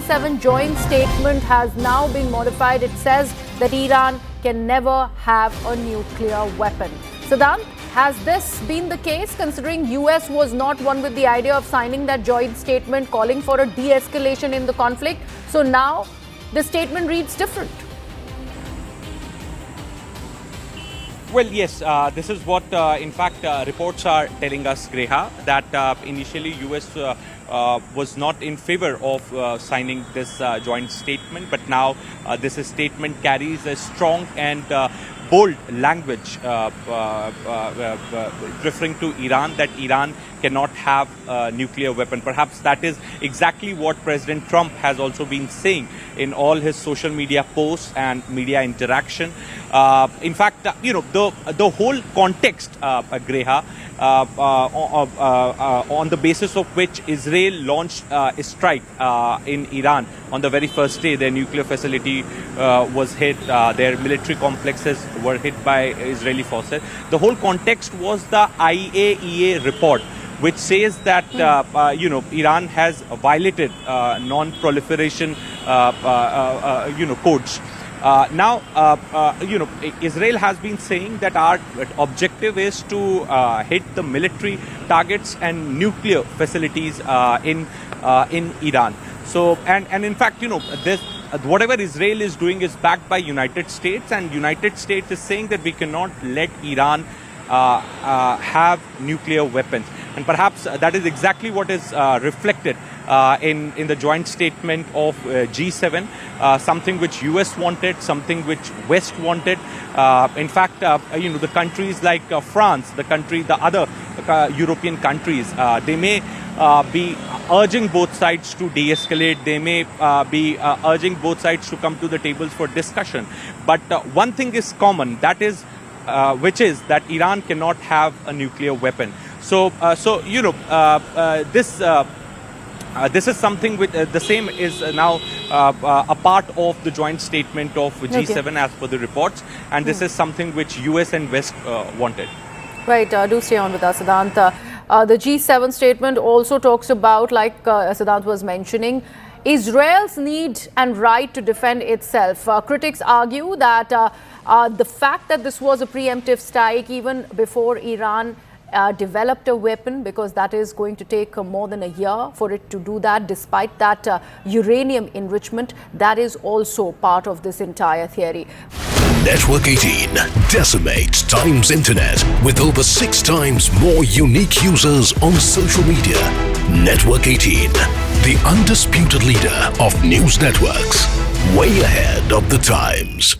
G7 joint statement has now been modified. It says that Iran can never have a nuclear weapon. Siddhant, has this been the case, considering US was not one with the idea of signing that joint statement calling for a de-escalation in the conflict? So now the statement reads different. Well, yes, this is what, in fact, reports are telling us, Greha, that initially US was not in favor of signing this joint statement, but now this statement carries a strong and bold language referring to Iran, that Iran cannot have a nuclear weapon. Perhaps that is exactly what President Trump has also been saying in all his social media posts and media interaction. In fact, the whole context, Greha, on the basis of which Israel launched a strike in Iran on the very first day. Their nuclear facility was hit, their military complexes were hit by Israeli forces. The whole context was the IAEA report, which says that Iran has violated non-proliferation codes. Israel has been saying that our objective is to hit the military targets and nuclear facilities in Iran. So, and in fact, this whatever Israel is doing is backed by United States, and United States is saying that we cannot let Iran have nuclear weapons. And perhaps that is exactly what is reflected in the joint statement of G7, something which US wanted, something which West wanted. In fact, the countries like France, the other European countries, they may be urging both sides to de-escalate. They may be urging both sides to come to the tables for discussion. But one thing is common, that is, which is that Iran cannot have a nuclear weapon. So, this is something which the same is now a part of the joint statement of G7 as per the reports, and this is something which US and West wanted. Right, do stay on with us, Siddhant. The G7 statement also talks about, like Siddhant was mentioning, Israel's need and right to defend itself. Critics argue that the fact that this was a preemptive strike even before Iran developed a weapon, because that is going to take more than a year for it to do that, despite that uranium enrichment, that is also part of this entire theory. Network 18 decimates Times Internet with over 6 times more unique users on social media. Network 18, the undisputed leader of news networks, way ahead of the times.